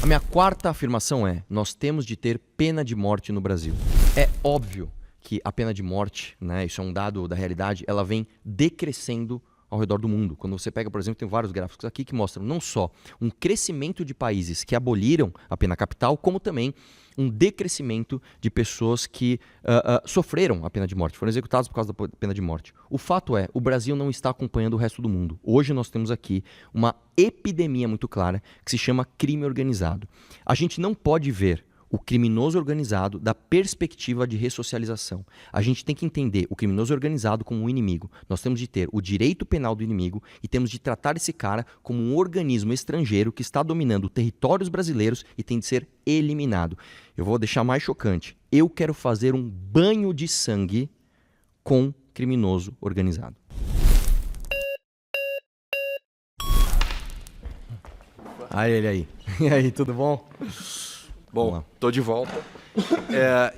A minha quarta afirmação é: nós temos de ter pena de morte no Brasil. É óbvio que a pena de morte, né, isso é um dado da realidade, ela vem decrescendo ao redor do mundo. Quando você pega, por exemplo, tem vários gráficos aqui que mostram não só um crescimento de países que aboliram a pena capital, como também um decrescimento de pessoas que sofreram a pena de morte, foram executadas por causa da pena de morte. O fato é, o Brasil não está acompanhando o resto do mundo. Hoje nós temos aqui uma epidemia muito clara que se chama crime organizado. A gente não pode ver o criminoso organizado da perspectiva de ressocialização. A gente tem que entender o criminoso organizado como um inimigo. Nós temos de ter o direito penal do inimigo e temos de tratar esse cara como um organismo estrangeiro que está dominando territórios brasileiros e tem de ser eliminado. Eu vou deixar mais chocante. Eu quero fazer um banho de sangue com criminoso organizado. Aí ele aí. E aí, tudo bom? Bom, tô de volta.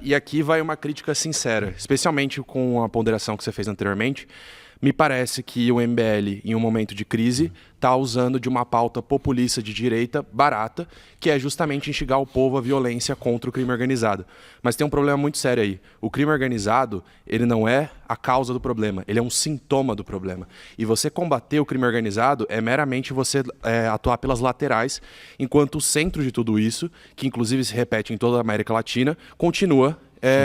E aqui vai uma crítica sincera, especialmente com a ponderação que você fez anteriormente. Me parece que o MBL, em um momento de crise, está usando de uma pauta populista de direita barata, que é justamente instigar o povo à violência contra o crime organizado. Mas tem um problema muito sério aí. O crime organizado, ele não é a causa do problema, ele é um sintoma do problema. E você combater o crime organizado é meramente você atuar pelas laterais, enquanto o centro de tudo isso, que inclusive se repete em toda a América Latina, continua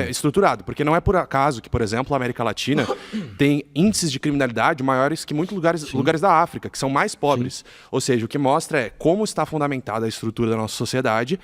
estruturado, porque não é por acaso que, por exemplo, a América Latina tem índices de criminalidade maiores que muitos lugares da África, que são mais pobres. Sim. Ou seja, o que mostra é como está fundamentada a estrutura da nossa sociedade,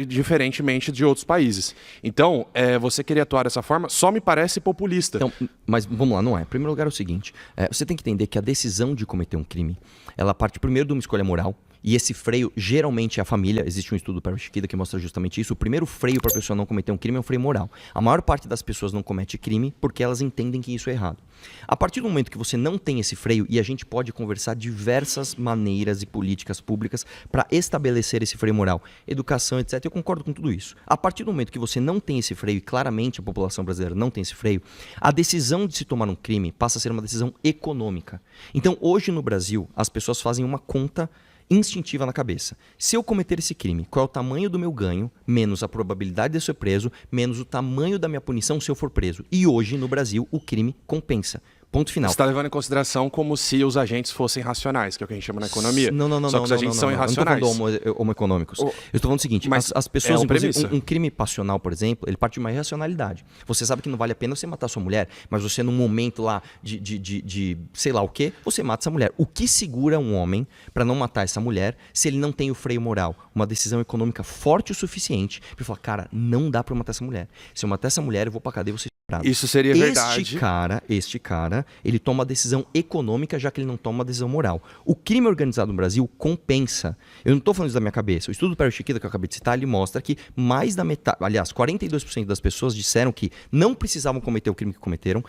diferentemente de outros países. Então, você querer atuar dessa forma só me parece populista. Então, mas vamos lá, não é. Em primeiro lugar é o seguinte, você tem que entender que a decisão de cometer um crime, ela parte primeiro de uma escolha moral. E esse freio, geralmente, é a família. Existe um estudo do Perry Chiquida que mostra justamente isso. O primeiro freio para a pessoa não cometer um crime é um freio moral. A maior parte das pessoas não comete crime porque elas entendem que isso é errado. A partir do momento que você não tem esse freio, e a gente pode conversar diversas maneiras e políticas públicas para estabelecer esse freio moral, educação, etc. Eu concordo com tudo isso. A partir do momento que você não tem esse freio, e claramente a população brasileira não tem esse freio, a decisão de se tomar um crime passa a ser uma decisão econômica. Então, hoje no Brasil, as pessoas fazem uma conta instintiva na cabeça. Se eu cometer esse crime, qual é o tamanho do meu ganho, menos a probabilidade de eu ser preso, menos o tamanho da minha punição se eu for preso. E hoje, no Brasil, o crime compensa. Ponto final. Você está levando em consideração como se os agentes fossem racionais, que é o que a gente chama na economia. Não. Só que os agentes são irracionais. Eu não estou falando homo econômicos. Eu estou falando o seguinte, as pessoas, um crime passional, por exemplo, ele parte de uma irracionalidade. Você sabe que não vale a pena você matar sua mulher, mas você num momento lá de sei lá o quê, você mata essa mulher. O que segura um homem para não matar essa mulher se ele não tem o freio moral? Uma decisão econômica forte o suficiente para falar, cara, não dá para eu matar essa mulher. Se eu matar essa mulher, eu vou para cadeia e você... Isso seria verdade. Este cara, ele toma uma decisão econômica, já que ele não toma uma decisão moral. O crime organizado no Brasil compensa. Eu não estou falando isso da minha cabeça. O estudo do Perry Chiquida, que eu acabei de citar, ele mostra que mais da metade, aliás, 42% das pessoas disseram que não precisavam cometer o crime que cometeram,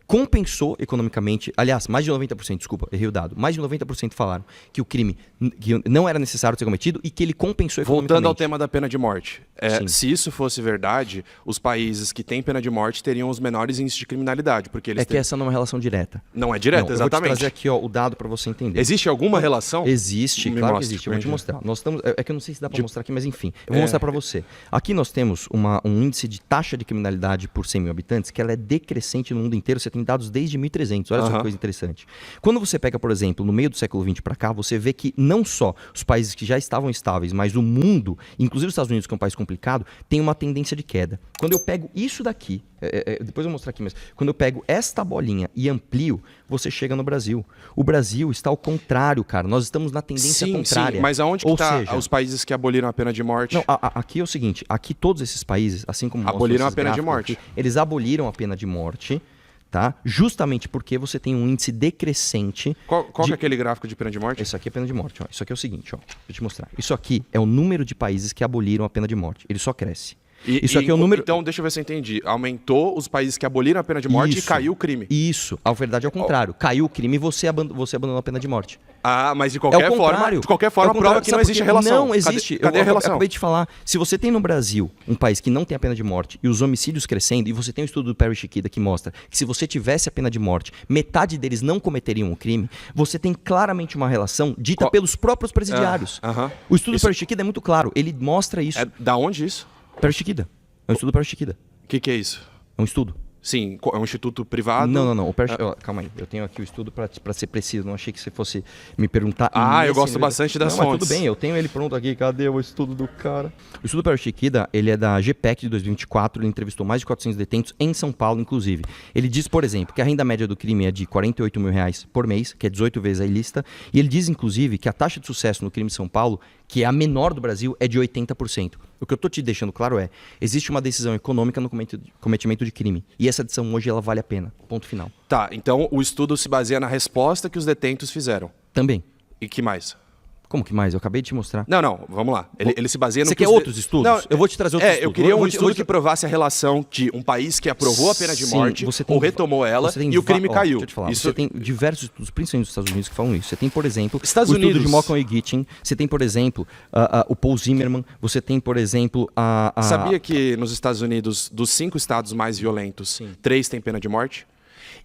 compensou economicamente, aliás, mais de 90%, desculpa, errei o dado, mais de 90% falaram que o crime que não era necessário ser cometido e que ele compensou economicamente. Voltando ao tema da pena de morte, se isso fosse verdade, os países que têm pena de morte teriam os menores índices de criminalidade, porque eles que essa não é uma relação direta. Não é direta, não, exatamente. Eu vou te trazer aqui o dado para você entender. Existe alguma relação? Existe, claro que existe, eu vou te mostrar. Nós estamos, é que eu não sei se dá para mostrar aqui, mas enfim, eu vou mostrar para você. Aqui nós temos um índice de taxa de criminalidade por 100 mil habitantes, que ela é decrescente no mundo inteiro, você tem dados desde 1300. Olha só que coisa interessante. Quando você pega, por exemplo, no meio do século XX para cá, você vê que não só os países que já estavam estáveis, mas o mundo, inclusive os Estados Unidos, que é um país complicado, tem uma tendência de queda. Quando eu pego isso daqui, depois eu vou mostrar aqui, mas quando eu pego esta bolinha e amplio, você chega no Brasil. O Brasil está ao contrário, cara. Nós estamos na tendência contrária. Sim, mas aonde que está os países que aboliram a pena de morte? Não, aqui é o seguge, aqui todos esses países, assim como aboliram a pena de morte. Aqui, eles aboliram a pena de morte. Tá? Justamente porque você tem um índice decrescente. Qual que é aquele gráfico de pena de morte? Isso aqui é pena de morte. Ó. Isso aqui é o seguinte, ó. Deixa eu te mostrar. Isso aqui é o número de países que aboliram a pena de morte. Ele só cresce. Isso aqui é o número... Então, deixa eu ver se eu entendi. Aumentou os países que aboliram a pena de morte e caiu o crime. Isso. A verdade é o contrário. Caiu o crime e você abandonou a pena de morte. Ah, mas de qualquer forma, prova que não existe relação. Não existe. Cadê a relação? Eu acabei de falar. Se você tem no Brasil um país que não tem a pena de morte e os homicídios crescendo, e você tem um estudo do Perry Chiquida que mostra que se você tivesse a pena de morte, metade deles não cometeriam o crime, você tem claramente uma relação dita pelos próprios presidiários. O estudo do Perry Chiquida é muito claro. Ele mostra isso. Da onde isso? Perry Chiquida. É um estudo do Perry Chiquida. O que é isso? É um estudo. Sim, é um instituto privado? Não. Calma aí, eu tenho aqui o estudo para ser preciso. Não achei que você fosse me perguntar. Eu gosto bastante das fontes. Mas tudo bem, eu tenho ele pronto aqui. Cadê o estudo do cara? O estudo do Perry Chiquida, ele é da GPEC de 2024. Ele entrevistou mais de 400 detentos em São Paulo, inclusive. Ele diz, por exemplo, que a renda média do crime é de R$48 mil por mês, que é 18 vezes a ilícita. E ele diz, inclusive, que a taxa de sucesso no crime de São Paulo, que é a menor do Brasil, é de 80%. O que eu estou te deixando claro é, existe uma decisão econômica no cometimento de crime. E essa decisão hoje, ela vale a pena. Ponto final. Tá, então o estudo se baseia na resposta que os detentos fizeram. Também. E que mais? Como que mais? Eu acabei de te mostrar. Não, vamos lá. Ele se baseia no Você que quer outros estudos? Não, eu vou te trazer outros estudos. Eu queria um estudo que provasse a relação de um país que aprovou a pena de morte ou retomou ela e o crime caiu. Deixa eu te falar. Você tem diversos estudos, principalmente nos Estados Unidos, que falam isso. Você tem, por exemplo, o estudo de Malcolm e Gittin. Você tem, por exemplo, o Paul Zimmerman. Você tem, por exemplo, Sabia que nos Estados Unidos, dos 5 estados mais violentos, 3 têm pena de morte?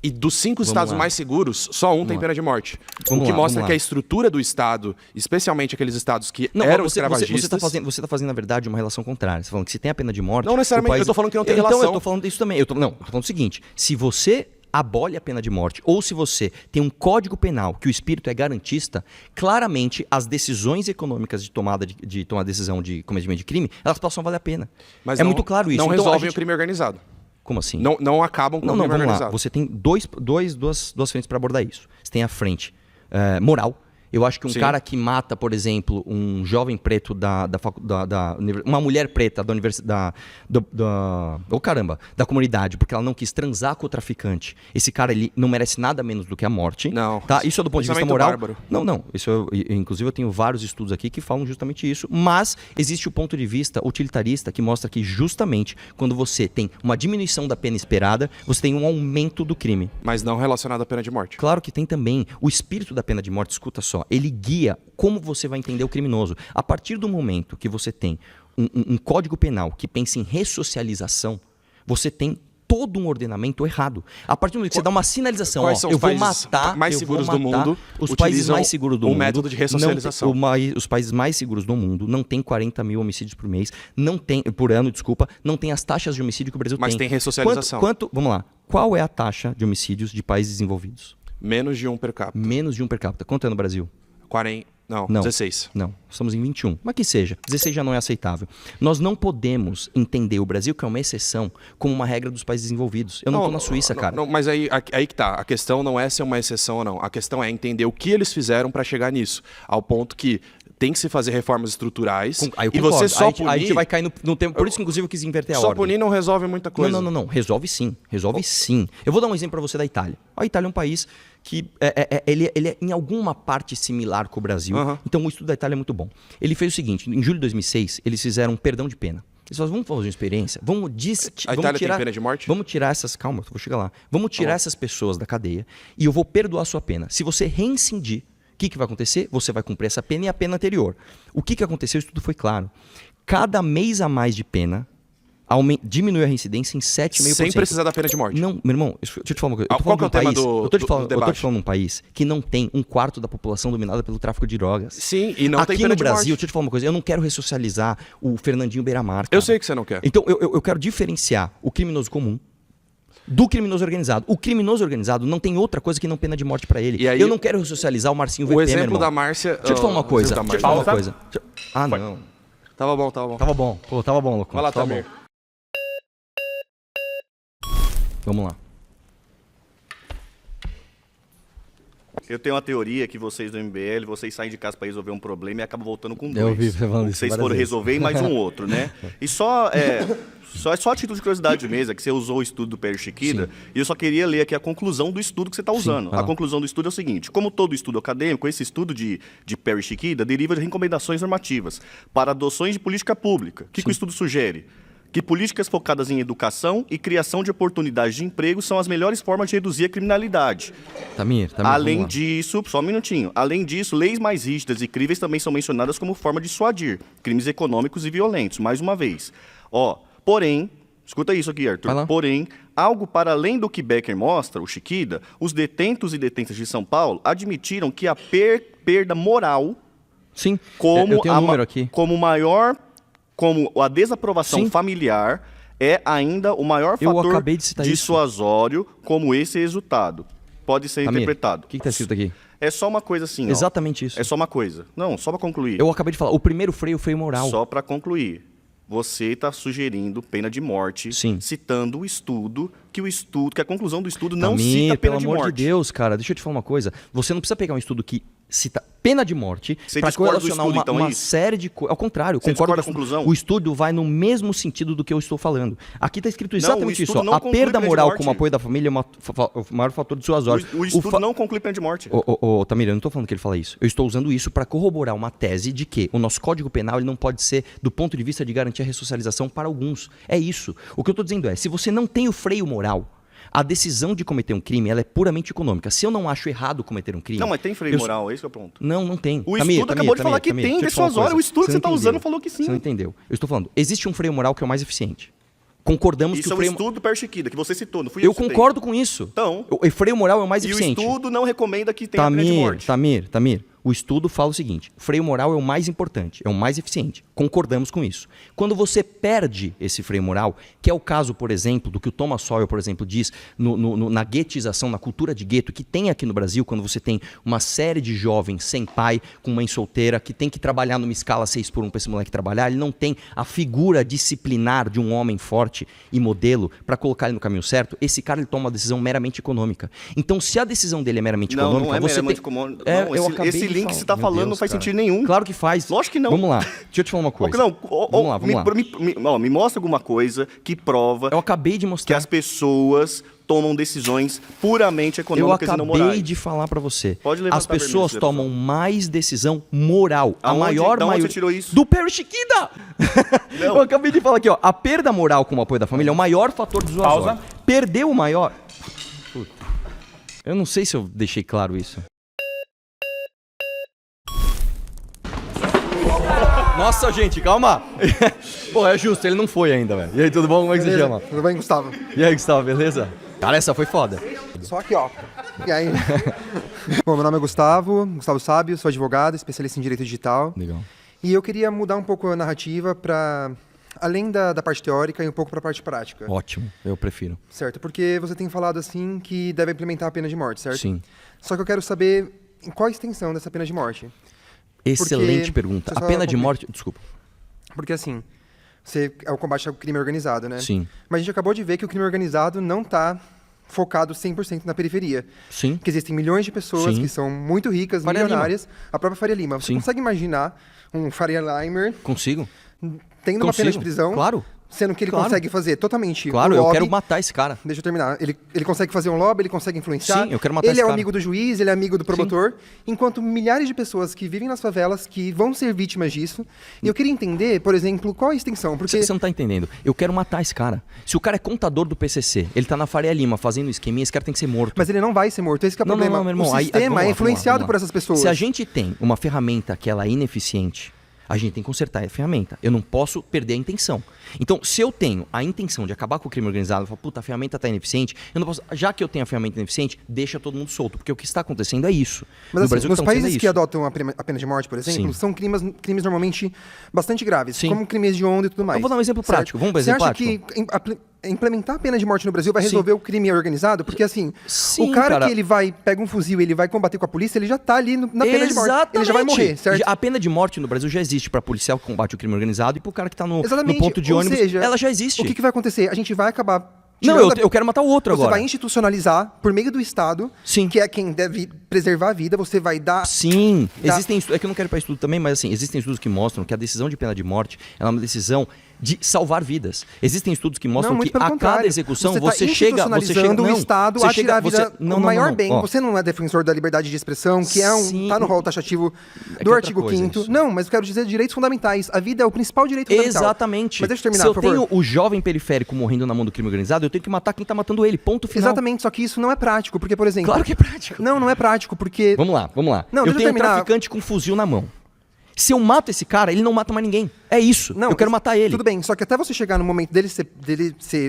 E dos 5 estados mais seguros, só um tem pena de morte. O que mostra que a estrutura do Estado, especialmente aqueles estados que eram escravagistas... Você está fazendo, na verdade, uma relação contrária. Você está falando que se tem a pena de morte... Não necessariamente, eu estou falando que não tem relação. Então, eu estou falando disso também. Eu tô falando o seguinte, se você abole a pena de morte, ou se você tem um código penal que o espírito é garantista, claramente as decisões econômicas de tomar decisão de cometimento de crime, elas passam a valer a pena. Mas muito claro isso. Não resolvem o crime organizado. Como assim? Não acabam com o crime organizado. Lá. Você tem duas frentes para abordar isso. Você tem a frente moral. Eu acho que um cara que mata, por exemplo, um jovem preto uma mulher preta da universidade, da comunidade, porque ela não quis transar com o traficante. Esse cara, ele não merece nada menos do que a morte. Não. Tá? Isso é do ponto de vista moral. Bárbaro. Não. Inclusive, eu tenho vários estudos aqui que falam justamente isso. Mas existe o ponto de vista utilitarista que mostra que justamente quando você tem uma diminuição da pena esperada, você tem um aumento do crime. Mas não relacionado à pena de morte. Claro que tem também. O espírito da pena de morte, escuta só, ele guia como você vai entender o criminoso. A partir do momento que você tem um código penal que pensa em ressocialização, você tem todo um ordenamento errado. A partir do momento que você dá uma sinalização, eu vou matar mais seguros do mundo, os países mais seguros do mundo, método de ressocialização. Os países mais seguros do mundo não tem 40 mil homicídios por mês, por ano, não tem as taxas de homicídio que o Brasil tem. Mas tem ressocialização. Vamos lá. Qual é a taxa de homicídios de países desenvolvidos? Menos de 1 per capita. Menos de 1 per capita. Quanto é no Brasil? 40... Não, 16. Não, estamos em 21. Mas que seja, 16 já não é aceitável. Nós não podemos entender o Brasil, que é uma exceção, como uma regra dos países desenvolvidos. Eu não estou na Suíça, cara. Mas aí que tá. A questão não é ser uma exceção ou não. A questão é entender o que eles fizeram para chegar nisso. Ao ponto que tem que se fazer reformas estruturais. E você só punir... Aí a gente vai cair no tempo. Por isso que, inclusive, eu quis inverter a ordem. Só punir não resolve muita coisa. Não. Resolve sim. Resolve sim. Eu vou dar um exemplo para você da Itália. A Itália é um país que ele é em alguma parte similar com o Brasil. Então, o estudo da Itália é muito bom. Ele fez o seguinte. Em julho de 2006, eles fizeram um perdão de pena. Eles falaram, vamos fazer uma experiência? A Itália tem pena de morte? Vamos tirar essas... Calma, eu vou chegar lá. Vamos tirar essas pessoas da cadeia e eu vou perdoar a sua pena. Se você reincidir, o que vai acontecer? Você vai cumprir essa pena e a pena anterior. O que aconteceu? Isso tudo foi claro. Cada mês a mais de pena diminui a reincidência em 7,5%. Sem precisar da pena de morte. Não, meu irmão, deixa eu te falar uma coisa. Qual que é o tema do debate? Eu tô te falando de um país que não tem 1/4 da população dominada pelo tráfico de drogas. Sim, e não tem Aqui pena de morte. no Brasil, deixa eu te falar uma coisa, eu não quero ressocializar o Fernandinho Beiramar, cara. Eu sei que você não quer. Então, eu quero diferenciar o criminoso comum do criminoso organizado. O criminoso organizado não tem outra coisa que não pena de morte pra ele. Aí, eu não quero ressocializar o Marcinho VP, O exemplo da Márcia... Deixa eu te falar uma coisa. Não. Tava bom. Tava bom. Pô, tava bom, louco. Vai lá, Tamir. Vamos lá. Eu tenho uma teoria que vocês do MBL, vocês saem de casa para resolver um problema e acabam voltando com 2. Eu ouvi você falando isso. Vocês foram resolver e mais um outro, né? E só a título de curiosidade de mesa, que você usou o estudo do Perry Chiquida, e eu só queria ler aqui a conclusão do estudo que você está usando. A conclusão do estudo é o seguinte: como todo estudo acadêmico, esse estudo de Perry Chiquida deriva de recomendações normativas para adoções de política pública. O que o estudo sugere? que políticas focadas em educação e criação de oportunidades de emprego são as melhores formas de reduzir a criminalidade. Tamir, Além disso, só um minutinho. Além disso, leis mais rígidas e críveis também são mencionadas como forma de dissuadir crimes econômicos e violentos. Mais uma vez. Porém, escuta isso aqui, Arthur. Porém, algo para além do que Becker mostra, o Chiquida, os detentos e detentas de São Paulo admitiram que a perda moral, sim, como eu tenho um número aqui, como a desaprovação familiar é ainda o maior fator dissuasório como esse resultado. Pode ser interpretado. O que está escrito aqui? É só uma coisa assim, Exatamente isso. É só uma coisa. Não, só para concluir. Eu acabei de falar, o primeiro freio, o freio moral. Só para concluir. Você está sugerindo pena de morte, citando o estudo, que a conclusão do estudo não cita pena de morte. Pelo amor de Deus, cara, deixa eu te falar uma coisa. Você não precisa pegar um estudo que cita pena de morte para correlacionar uma série de coisas. Ao contrário, eu concordo com a conclusão. O estudo vai no mesmo sentido do que eu estou falando. Aqui está escrito exatamente isso. A perda moral como apoio da família é o maior fator dissuasório. O estudo não conclui pena de morte. Tamir, eu não estou falando que ele fala isso. Eu estou usando isso para corroborar uma tese de que o nosso Código Penal ele não pode ser, do ponto de vista de garantir a ressocialização para alguns. É isso. O que eu estou dizendo é, se você não tem o freio moral, a decisão de cometer um crime ela é puramente econômica. Se eu não acho errado cometer um crime... Não, mas tem freio moral, é isso que é o ponto. Não tem. O estudo acabou de falar que tem dissuasório. O estudo que você está usando falou que sim. Você não entendeu. Eu estou falando, existe um freio moral que é o mais eficiente. Concordamos que o freio... Isso é o estudo Perchiquida, que você citou, não fui eu que citei. Eu concordo com isso. Então... O freio moral é o mais eficiente. E o estudo não recomenda que tenha pena de morte. Tamir, o estudo fala o seguinte, freio moral é o mais importante, é o mais eficiente. Concordamos com isso. Quando você perde esse freio moral, que é o caso, por exemplo, do que o Thomas Sowell, por exemplo, diz na guetização, na cultura de gueto, que tem aqui no Brasil, quando você tem uma série de jovens sem pai, com mãe solteira, que tem que trabalhar numa escala 6x1 para esse moleque trabalhar, ele não tem a figura disciplinar de um homem forte e modelo para colocar ele no caminho certo, esse cara ele toma uma decisão meramente econômica. Então, se a decisão dele é meramente econômica... Não é meramente econômica. Esse link que você está falando não faz sentido nenhum. Claro que faz. Lógico que não. Vamos lá, deixa eu te falar uma coisa. Vamos lá. Me mostra alguma coisa que prova eu acabei de mostrar que as pessoas tomam decisões puramente econômicas e não morais. Eu acabei de falar para você. Pode levantar as pessoas tomam mais decisão moral. A maior maioria... você tirou isso? Do Perry Chiquida! Eu acabei de falar aqui, ó. A perda moral como apoio da família é o maior fator dissuasório. Pausa. Perdeu o maior... Puta. Eu não sei se eu deixei claro isso. Nossa, gente, calma. Pô, é justo, ele não foi ainda, velho. E aí, tudo bom? Como é que você chama? Tudo bem, Gustavo? E aí, Gustavo, beleza? Cara, essa foi foda. Só aqui, ó. E aí? Bom, meu nome é Gustavo Sábio, sou advogado, especialista em direito digital. Legal. E eu queria mudar um pouco a narrativa para além da parte teórica e um pouco para a parte prática. Ótimo, eu prefiro. Certo, porque você tem falado assim que deve implementar a pena de morte, certo? Sim. Só que eu quero saber em qual a extensão dessa pena de morte. Excelente pergunta. A pena de morte... Desculpa. Porque assim, você é o combate ao crime organizado, né? Sim. Mas a gente acabou de ver que o crime organizado não está focado 100% na periferia. Sim. Que existem milhões de pessoas que são muito ricas, Faria milionárias. Lima. A própria Faria Lima. Você consegue imaginar um Faria Limer... Consigo. Tendo uma pena de prisão... Claro. Sendo que ele consegue fazer totalmente Claro, um lobby. Eu quero matar esse cara. Deixa eu terminar. Ele consegue fazer um lobby, ele consegue influenciar. Sim, eu quero matar ele esse cara. Ele é amigo do juiz, ele é amigo do promotor. Enquanto milhares de pessoas que vivem nas favelas, que vão ser vítimas disso. E eu queria entender, por exemplo, qual a extensão. Porque... Você não tá entendendo. Eu quero matar esse cara. Se o cara é contador do PCC, ele tá na Faria Lima fazendo esqueminha, esse cara tem que ser morto. Mas ele não vai ser morto. Esse que é o problema. Não, meu irmão. O sistema é influenciado por essas pessoas. Se a gente tem uma ferramenta que ela é ineficiente, a gente tem que consertar a ferramenta. Eu não posso perder a intenção. Então, se eu tenho a intenção de acabar com o crime organizado, eu falo, puta, a ferramenta está ineficiente, eu não posso. Já que eu tenho a ferramenta ineficiente, deixa todo mundo solto. Porque o que está acontecendo é isso. Mas no Brasil, nos países que adotam a pena de morte, por exemplo, são crimes normalmente bastante graves, como crimes de onda e tudo mais. Eu vou dar um exemplo prático. Vamos ver um exemplo prático? Você acha que implementar a pena de morte no Brasil vai resolver o crime organizado? Porque assim, o cara que ele pega um fuzil e ele vai combater com a polícia, ele já está ali na pena de morte. Ele já vai morrer, certo? A pena de morte no Brasil já existe para policial que combate o crime organizado e para o cara que está no ponto de ônibus. Seja, ela já existe. O que vai acontecer? A gente vai acabar... Não, eu quero matar o outro agora. Você vai institucionalizar por meio do Estado, que é quem deve preservar a vida, você vai dar... Sim, existem estudos, é que eu não quero ir para estudo também, mas assim, existem estudos que mostram que a decisão de pena de morte é uma decisão de salvar vidas. Existem estudos que mostram muito que pelo a contrário. cada execução você você tá chega... institucionalizando o Estado a tirar a vida, o maior bem. Ó. Você não é defensor da liberdade de expressão, que tá no rol taxativo do que artigo outra coisa 5º. isso. Não, mas eu quero dizer direitos fundamentais. A vida é o principal direito fundamental. Exatamente. Mas deixa eu terminar, Se eu por favor. tenho o jovem periférico morrendo na mão do crime organizado, eu tenho que matar quem tá matando ele. Ponto final. Exatamente, só que isso não é prático, porque, por exemplo... Claro que é prático. Não é prático, porque... Vamos lá. Não, eu deixa eu tenho um terminar. traficante com um fuzil na mão. Se eu mato esse cara, ele não mata mais ninguém. É isso. Não, eu quero matar ele. Tudo bem, só que até você chegar no momento dele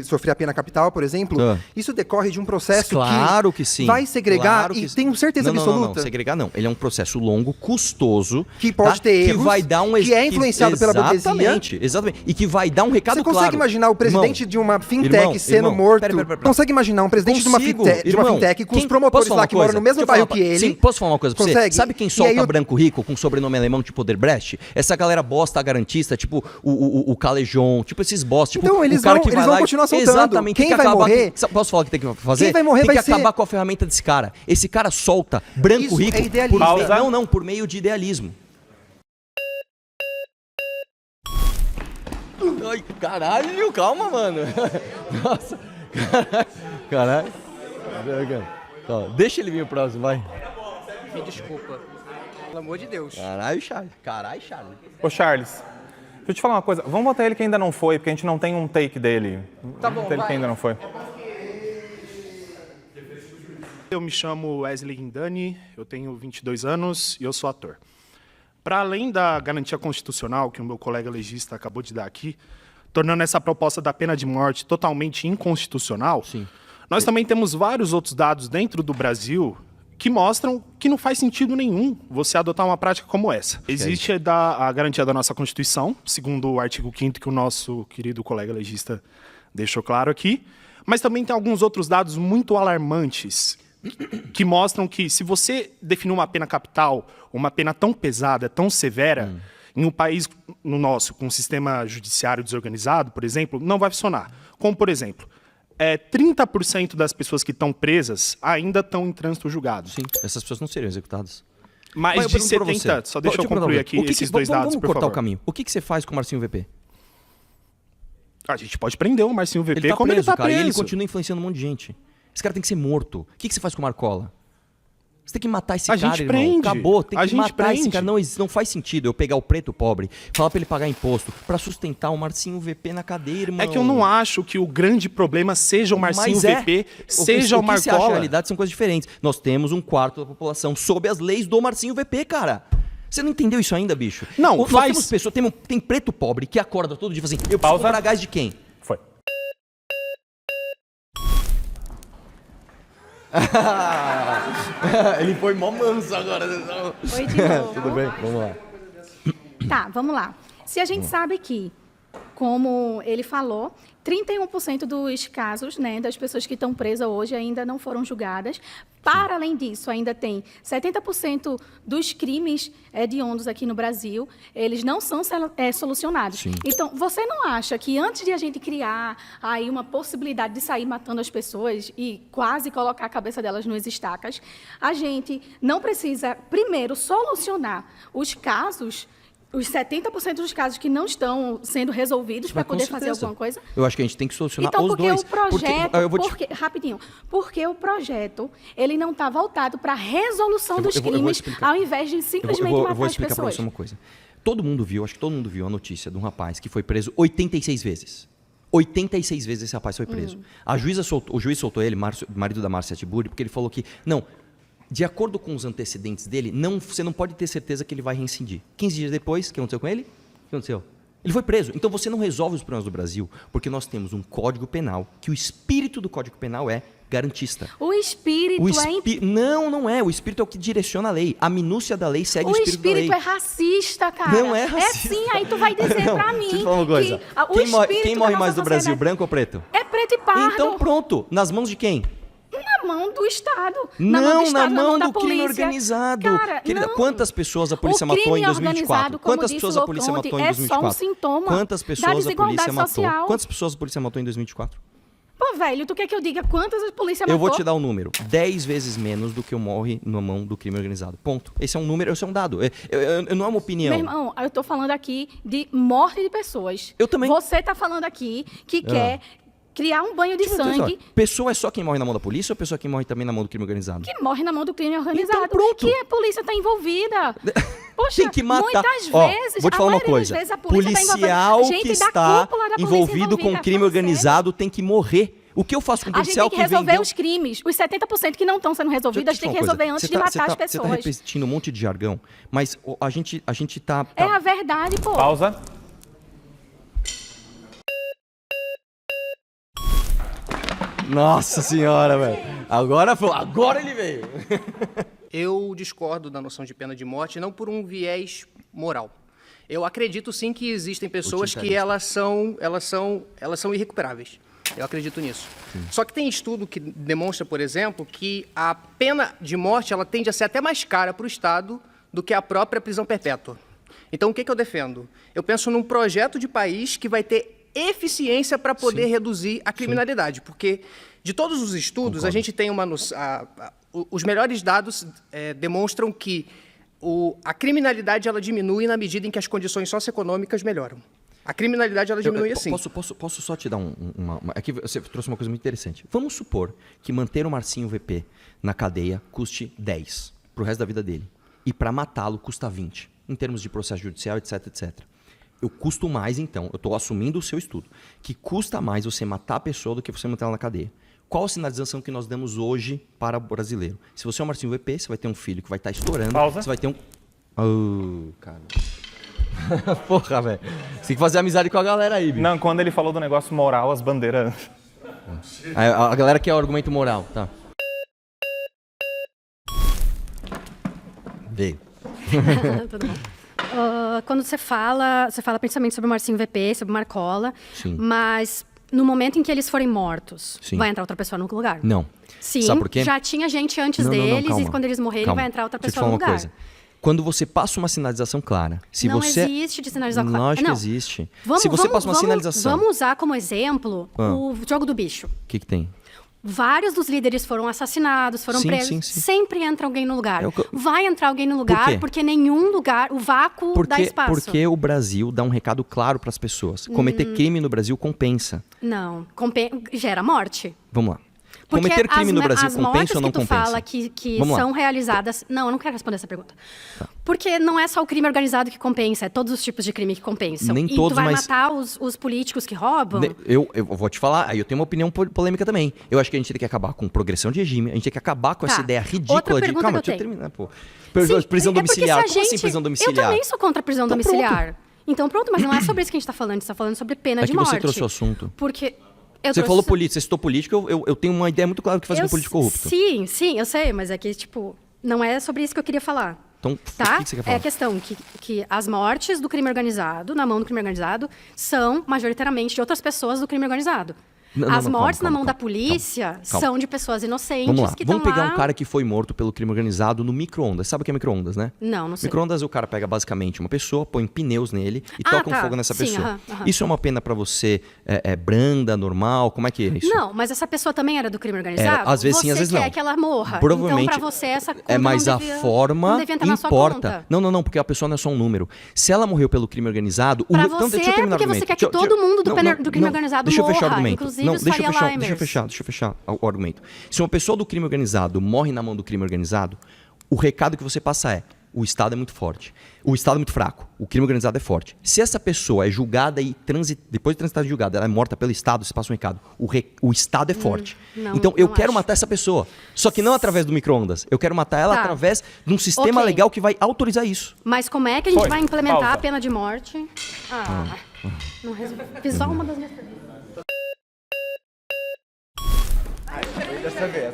sofrer a pena capital, por exemplo, isso decorre de um processo Claro que sim. vai segregar Claro que e sim. tenho certeza absoluta. Não, segregar não. Ele é um processo longo, custoso. Que pode ter erros, que vai dar um que é influenciado pela burguesia. Exatamente. E que vai dar um recado Você claro. consegue imaginar o presidente de uma fintech sendo irmão, morto? pera. Consegue imaginar um presidente de uma fintech com os promotores lá que moram no mesmo bairro que ele? Sim, posso falar uma coisa pra você? Consegue? Sabe quem solta branco rico com sobrenome alemão tipo Oderbrecht? Essa galera bosta garantista, tipo o Calejon, tipo esses boss, tipo então, o cara que vai lá continuar soltando. Exatamente. Quem vai morrer? Posso falar o que tem que fazer? Quem vai morrer tem que vai ser... acabar com a ferramenta desse cara. Esse cara solta branco Isso rico é idealismo. por meio de idealismo. Ai, caralho, calma, mano. Nossa. Caralho. Deixa ele vir o próximo, vai. Me desculpa. Pelo amor de Deus. Caralho, Charles. Ô, Charles, deixa eu te falar uma coisa. Vamos botar ele que ainda não foi, porque a gente não tem um take dele. Tá bom, ele vai. que ainda não foi. Eu me chamo Wesley Guindani, eu tenho 22 anos e eu sou ator. Para além da garantia constitucional que o meu colega legista acabou de dar aqui, tornando essa proposta da pena de morte totalmente inconstitucional, nós também temos vários outros dados dentro do Brasil que mostram que não faz sentido nenhum você adotar uma prática como essa. Existe a garantia da nossa Constituição, segundo o artigo 5º que o nosso querido colega legista deixou claro aqui, mas também tem alguns outros dados muito alarmantes que mostram que se você definir uma pena capital, uma pena tão pesada, tão severa, em um país no nosso, com um sistema judiciário desorganizado, por exemplo, não vai funcionar. Como, por exemplo, 30% das pessoas que estão presas ainda estão em trânsito julgado. Sim, essas pessoas não seriam executadas. Mais de 70%. Só deixa eu concluir aqui esses dois dados, por favor. Vamos cortar o caminho. O que você faz com o Marcinho VP? A gente pode prender o Marcinho VP Ele tá como preso, ele tá cara, preso. e ele continua influenciando um monte de gente. Esse cara tem que ser morto. O que você faz com o Marcola? Você tem que matar esse cara, gente irmão. prende. Acabou, tem A que gente matar esse prende. cara. Não faz sentido eu pegar o preto pobre, falar pra ele pagar imposto, pra sustentar o Marcinho VP na cadeia, irmão. É que eu não acho que o grande problema seja o Marcinho VP, seja o que você acha, na Marcola. realidade, são coisas diferentes. Nós temos 1/4 da população sob as leis do Marcinho VP, cara. Você não entendeu isso ainda, bicho? Não, Nós faz- temos pessoas, tem preto pobre que acorda todo dia e fala assim, eu preciso Pausa. comprar gás de quem? Foi. Ele foi mó manso agora. Oi, de novo. Tudo bem, vamos lá. Tá, vamos lá. Se a gente sabe que, como ele falou, 31% dos casos, né, das pessoas que estão presas hoje ainda não foram julgadas. Para além disso, ainda tem 70% dos crimes hediondos aqui no Brasil, eles não são solucionados. Sim. Então, você não acha que antes de a gente criar aí uma possibilidade de sair matando as pessoas e quase colocar a cabeça delas nas estacas, a gente não precisa, primeiro, solucionar os casos, os 70% dos casos que não estão sendo resolvidos para Mas com poder fazer certeza. alguma coisa? Eu acho que a gente tem que solucionar Então, os porque dois. o projeto, eu vou te... rapidinho, porque o projeto, ele não está voltado para a resolução dos eu vou crimes, explicar. ao invés de simplesmente eu matar vou as explicar pra pessoas. você uma coisa. Todo mundo viu, acho que todo mundo viu a notícia de um rapaz que foi preso 86 vezes. 86 vezes esse rapaz foi preso. O juiz soltou ele, marido da Márcia Tiburi, porque ele falou que, não, de acordo com os antecedentes dele, você não pode ter certeza que ele vai reincidir. 15 dias depois, o que aconteceu com ele? O que aconteceu? Ele foi preso. Então você não resolve os problemas do Brasil, porque nós temos um Código Penal, que o espírito do Código Penal é garantista. O espírito Não é. O espírito é o que direciona a lei. A minúcia da lei segue o espírito da lei. O espírito é racista, cara. Não é racista. É sim, aí tu vai dizer Não, pra mim deixa eu falar uma coisa. que o Quem espírito morre da mais nossa do Brasil, sociedade branco ou preto? é preto e pardo. Então pronto. Nas mãos de quem? Na mão do Estado. Não, na mão da do crime polícia. organizado. Cara, Querida, não. quantas pessoas a polícia O matou em crime 2024? organizado, como Quantas disse pessoas a polícia Loconte, matou em é só um 2024? sintoma Quantas da pessoas a polícia desigualdade matou? social. Quantas pessoas a polícia matou em 2024? Pô, velho, tu quer que eu diga quantas a polícia matou? Eu vou te dar um número. 10 vezes menos do que morre na mão do crime organizado. Ponto. Esse é um número, esse é um dado. Não é uma opinião. Meu irmão, eu tô falando aqui de morte de pessoas. Eu também. Você tá falando aqui que quer criar um banho de sangue. Pessoa é só quem morre na mão da polícia ou pessoa quem morre também na mão do crime organizado? Que morre na mão do crime organizado. Então, pronto. Que a polícia tá envolvida. Poxa, Tem que matar. muitas Ó, vezes, vou te a falar uma maioria das coisa. vezes a polícia tá Policial envolvida. que Gente da está cúpula da polícia envolvido com envolvida, crime falando organizado tem que morrer. O que eu faço com um A gente policial tem que resolver vendeu... os crimes. Os 70% que não estão sendo resolvidos, a gente tem que resolver antes de matar as Você pessoas. tá repetindo um monte de jargão, mas a gente tá... É a verdade, pô. Pausa. Nossa senhora, velho. Agora ele veio. Eu discordo da noção de pena de morte, não por um viés moral. Eu acredito sim que existem pessoas que elas são irrecuperáveis. Eu acredito nisso. Só que tem estudo que demonstra, por exemplo, que a pena de morte ela tende a ser até mais cara para o Estado do que a própria prisão perpétua. Então, o que eu defendo? Eu penso num projeto de país que vai ter eficiência para poder reduzir a criminalidade, porque de todos os estudos a gente tem os melhores dados demonstram que a criminalidade ela diminui na medida em que as condições socioeconômicas melhoram. A criminalidade ela diminui assim. Posso só te dar aqui você trouxe uma coisa muito interessante. Vamos supor que manter o Marcinho VP na cadeia custe 10 pro resto da vida dele. E para matá-lo custa 20, em termos de processo judicial, etc, etc. Eu custo mais, então, eu estou assumindo o seu estudo, que custa mais você matar a pessoa do que você manter ela na cadeia. Qual a sinalização que nós damos hoje para o brasileiro? Se você é um Marcinho VP, você vai ter um filho que vai estar estourando. Pausa. Você vai ter cara. Porra, velho. Você tem que fazer amizade com a galera aí, bicho. Não, quando ele falou do negócio moral, as bandeiras... A galera quer o argumento moral, tá. Veio. Tudo bom. Quando você fala principalmente sobre o Marcinho VP, sobre o Marcola, Sim. Mas no momento em que eles forem mortos, Sim. vai entrar outra pessoa no lugar? Não. Sim, Sabe por quê? já tinha gente antes Não, deles calma. e quando eles morrerem Calma. vai entrar outra Deixa eu te pessoa no falar uma lugar. coisa. Quando você passa uma sinalização clara, se não você... existe de sinalização clara. Lógico Não. que existe. Vamos, se você passa uma sinalização... Vamos usar como exemplo o jogo do bicho. O que tem? Vários dos líderes foram assassinados, foram Sim, presos. sim, sim. Sempre entra alguém no lugar. É o que eu- Vai entrar alguém no Por lugar, quê? porque nenhum lugar, o vácuo dá espaço. Porque o Brasil dá um recado claro para as pessoas. Cometer crime no Brasil compensa. Não, gera morte. Vamos lá. Porque Cometer crime no Brasil as mortes compensa ou não que tu compensa? fala que Vamos lá. são realizadas... Não, eu não quero responder essa pergunta. Porque não é só o crime organizado que compensa, é todos os tipos de crime que compensam. Nem e todos, tu vai mas- matar os políticos que roubam? Eu vou te falar, aí eu tenho uma opinião polêmica também. Eu acho que a gente tem que acabar com progressão de regime, a gente tem que acabar com essa Tá. ideia ridícula Outra de... pergunta Calma, que eu deixa eu tenho. terminar, pô. Sim, Prisão é porque se domiciliar. a Como assim gente- prisão domiciliar? Eu também sou contra a prisão Então domiciliar. Então pronto, mas não é sobre isso que a gente está falando. A gente está falando sobre pena É de que morte. você trouxe o assunto. Porque... Você falou política, você citou política, eu tenho uma ideia muito clara do que fazer Eu com político corrupto. Sim, eu sei, mas é que, tipo, não é sobre isso que eu queria falar. Então, Tá? o que você quer É falar? a questão que as mortes do crime organizado, na mão do crime organizado, são majoritariamente de outras pessoas do crime organizado. As mortes na mão da polícia são de pessoas inocentes Vamos lá, que estão vamos pegar lá... um cara que foi morto pelo crime organizado no micro-ondas. Sabe o que é micro-ondas, né? Não sei. Micro-ondas, o cara pega basicamente uma pessoa, põe pneus nele e toca um tá. fogo nessa Sim, pessoa. aham. Isso é uma pena pra você branda, normal? Como é que é isso? Não, mas essa pessoa também era do crime organizado? Era, às vezes sim, às vezes Você quer não. que ela morra. Provavelmente. Então, pra você, essa conta Mas não a devia, forma não devia entrar na sua importa. conta. Não, porque a pessoa não é só um número. Se ela morreu pelo crime organizado... Pra Então, você deixa eu terminar o porque você argumento. quer que todo mundo do crime não, organizado deixa eu fechar o morra, argumento. inclusive Não, os deixa eu Faria fechar Limers. o argumento. Se uma pessoa do crime organizado morre na mão do crime organizado, o recado que você passa é: o Estado é muito forte. O Estado é muito fraco. O crime organizado é forte. Se essa pessoa é julgada e depois de transitar de julgada, ela é morta pelo Estado, você passa um recado. O Estado é forte. Então eu quero matar essa pessoa. Só que não através do micro-ondas. Eu quero matar ela Tá. através de um sistema Ok. legal que vai autorizar isso. Mas como é que a gente Foi. vai implementar Pausa. a pena de morte? Não resolvi. Fiz só uma das minhas perguntas.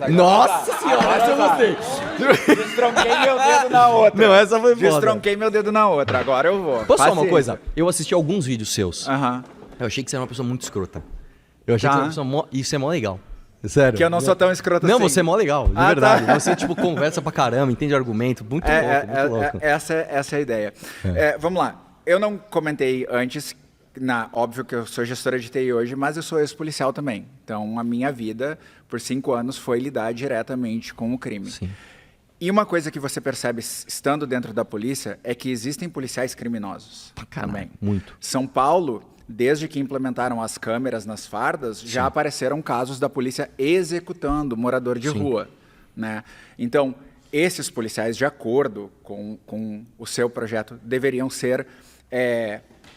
Nossa senhora, essa eu gostei. Destronquei meu dedo na outra. Não, essa foi foda. Destronquei meu dedo na outra, agora eu vou. Posso falar uma Paciência. coisa? Eu assisti alguns vídeos seus. Aham. Eu achei que você era uma pessoa muito escrota. Eu achei Tá. que você era uma pessoa isso é mó legal. Sério. Que eu não sou tão escroto Não, assim. você é mó legal, de Ah, verdade. tá. Você, tipo, conversa pra caramba, entende argumento. Muito louco, muito louco. Essa é a ideia. Vamos lá. Eu não comentei antes Óbvio que eu sou gestora de TI hoje, mas eu sou ex-policial também. Então, a minha vida, por 5 anos, foi lidar diretamente com o crime. Sim. E uma coisa que você percebe estando dentro da polícia é que existem policiais criminosos também. Muito. São Paulo, desde que implementaram as câmeras nas fardas, já apareceram casos da polícia executando morador de rua, né? Então, esses policiais, de acordo com o seu projeto, deveriam ser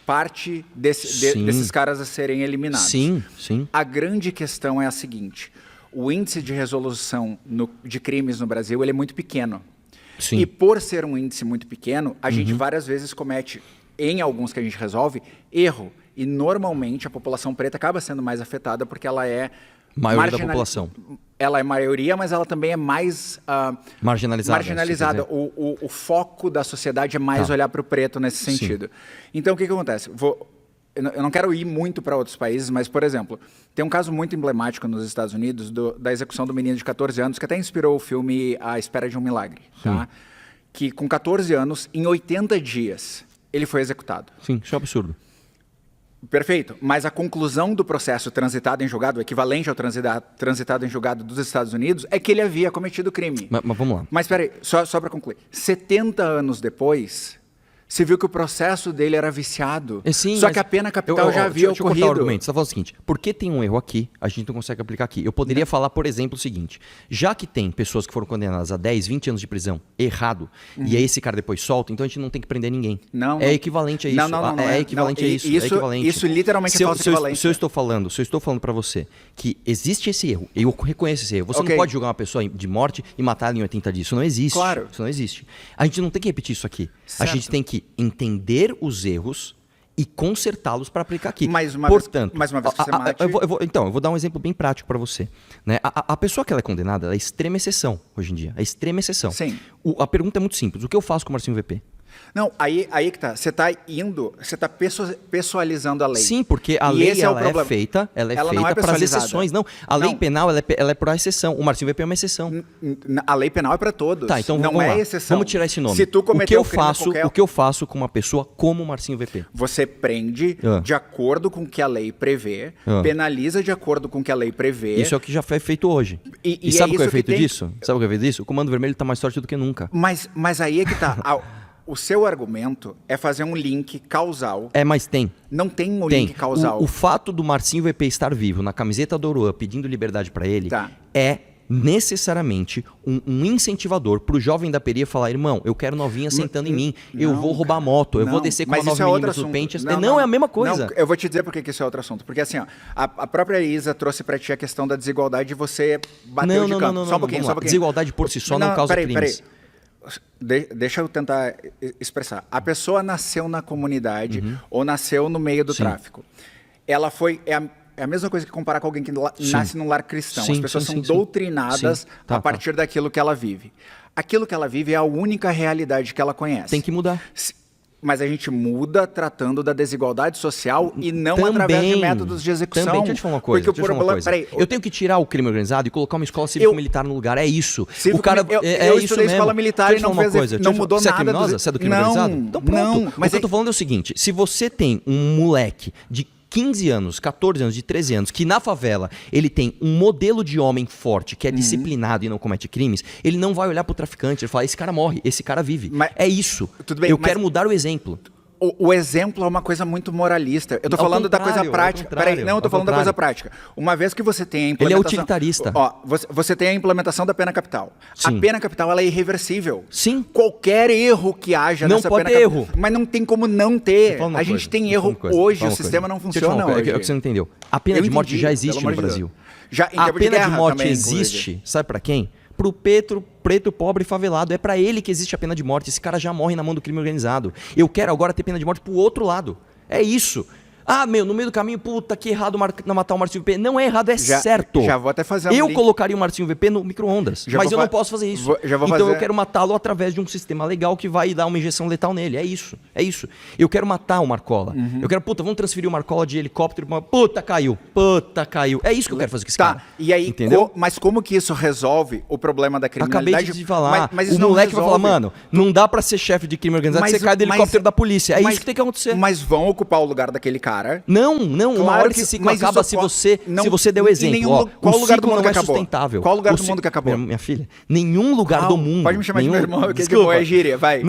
parte desses caras a serem eliminados. Sim, sim. A grande questão é a seguinte: o índice de resolução de crimes no Brasil ele é muito pequeno. Sim. E por ser um índice muito pequeno, a gente várias vezes comete, em alguns que a gente resolve, erro. E normalmente a população preta acaba sendo mais afetada porque ela é Maioria da população. Ela é maioria, mas ela também é mais marginalizada. O foco da sociedade é mais olhar para o preto nesse sentido. Então, o que acontece? Eu não quero ir muito para outros países, mas, por exemplo, tem um caso muito emblemático nos Estados Unidos da execução do menino de 14 anos, que até inspirou o filme A Espera de um Milagre. Tá? Que com 14 anos, em 80 dias, ele foi executado. Sim, isso é um absurdo. Perfeito, mas a conclusão do processo transitado em julgado, o equivalente ao transitado em julgado dos Estados Unidos, é que ele havia cometido crime. Mas vamos lá. Mas espera aí, só para concluir. 70 anos depois, se viu que o processo dele era viciado. Sim, só que a pena capital já havia deixa eu ocorrido. cortar o argumento. Você está falando o seguinte: por que tem um erro aqui, a gente não consegue aplicar aqui? Eu poderia falar, por exemplo, o seguinte: já que tem pessoas que foram condenadas a 10, 20 anos de prisão errado, e aí esse cara depois solta, então a gente não tem que prender ninguém. É equivalente a isso. Não, é equivalente a isso. É equivalente. Isso literalmente é falsa equivalência. Se eu estou falando para você que existe esse erro, eu reconheço esse erro. Você não pode julgar uma pessoa de morte e matar ela em 80 dias. Isso não existe. Claro. Isso não existe. A gente não tem que repetir isso aqui. Certo. A gente tem que entender os erros e consertá-los para aplicar aqui. Portanto, eu vou dar um exemplo bem prático para você. Né? A pessoa que ela é condenada, ela é extrema exceção hoje em dia. É extrema exceção. Sim. A pergunta é muito simples. O que eu faço com o Marcinho VP? Não, aí que tá. Você tá pessoalizando a lei. Sim, porque a lei ela é feita para as exceções. Não, a lei penal ela é para a exceção. O Marcinho VP é uma exceção. A lei penal é para todos. Tá, então não é exceção. Vamos tirar esse nome. Se tu cometeu o que eu faço com uma pessoa como o Marcinho VP? Você prende de acordo com o que a lei prevê, penaliza de acordo com o que a lei prevê. Isso é o que já foi feito hoje. E sabe o que é feito disso? Sabe o que é feito disso? O Comando Vermelho está mais forte do que nunca. Mas aí é que tá. O seu argumento é fazer um link causal. Mas tem. Não tem um link causal. O fato do Marcinho VP estar vivo na camiseta do Oruan pedindo liberdade para ele é necessariamente um incentivador pro jovem da periferia falar: irmão, eu quero novinha sentando em mim, eu vou roubar moto, eu vou descer com uma 9mm no pente. Não, é a mesma coisa. Eu vou te dizer por que isso é outro assunto. Porque assim, a própria Isa trouxe pra ti a questão da desigualdade de você bater de canto. Só um pouquinho. Desigualdade por si só não causa crimes. Deixa eu tentar expressar. A pessoa nasceu na comunidade ou nasceu no meio do tráfico. Ela foi... É a mesma coisa que comparar com alguém que nasce num lar cristão. As pessoas são doutrinadas a partir daquilo que ela vive. Aquilo que ela vive é a única realidade que ela conhece. Tem que mudar. Mas a gente muda tratando da desigualdade social e não através de métodos de execução. Deixa eu te falar uma coisa. Eu tenho que tirar o crime organizado e colocar uma escola cívico-militar no lugar. É isso. Eu estudei escola militar e não mudou nada. Você é criminosa? Você é do crime organizado? Então pronto. Mas o que eu tô falando é o seguinte. Se você tem um moleque de 15 anos, 14 anos, de 13 anos, que na favela ele tem um modelo de homem forte, que é disciplinado e não comete crimes, ele não vai olhar pro traficante e falar: esse cara morre, esse cara vive. É isso. Eu quero mudar o exemplo. O exemplo é uma coisa muito moralista. Eu tô falando da coisa prática. Peraí, não, eu tô falando da coisa prática. Uma vez que você tem a implementação... Ele é utilitarista. Você tem a implementação da pena capital. Sim. A pena capital, ela é irreversível. Sim. Qualquer erro que haja nessa pena capital... Não pode ter erro. Mas não tem como não ter. A gente tem erro hoje, o sistema não funciona hoje. É o que você não entendeu. A pena de morte já existe no Brasil. A pena de morte existe, sabe pra quem? Pro preto, pobre e favelado. É pra ele que existe a pena de morte. Esse cara já morre na mão do crime organizado. Eu quero agora ter pena de morte pro outro lado. É isso. No meio do caminho, puta, que errado matar o Marcinho VP. Não é errado, é certo. Já vou até fazer Eu colocaria o Marcinho VP no micro-ondas. Mas eu não posso fazer isso. Então eu quero matá-lo através de um sistema legal que vai dar uma injeção letal nele. É isso. Eu quero matar o Marcola. Eu quero, vamos transferir o Marcola de helicóptero pra... Puta, caiu. É isso que eu quero fazer com esse cara. E aí, entendeu? Mas como que isso resolve o problema da criminalidade? Acabei de te falar. Mas o moleque vai falar: mano, não dá pra ser chefe de crime organizado, você cai do helicóptero da polícia. É isso que tem que acontecer. Mas vão ocupar o lugar daquele cara cara. Não, uma Claro hora que esse sim, ciclo mas acaba isso se você der o exemplo. Qual o lugar do ciclo mundo não que é acabou? sustentável. Qual lugar do mundo que acabou? Minha filha, nenhum lugar do mundo. Pode me chamar de meu irmão, que Desculpa. é gíria, vai.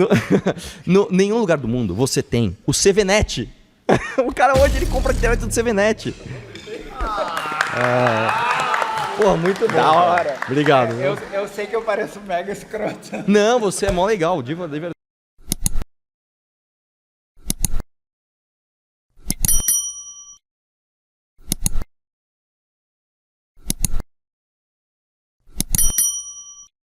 Nenhum lugar do mundo você tem o CVNet. O cara hoje ele compra a internet do CVNet. Pô, muito bom. Da hora. Obrigado. Eu sei que eu pareço mega escroto. Não, você é mó legal, de verdade.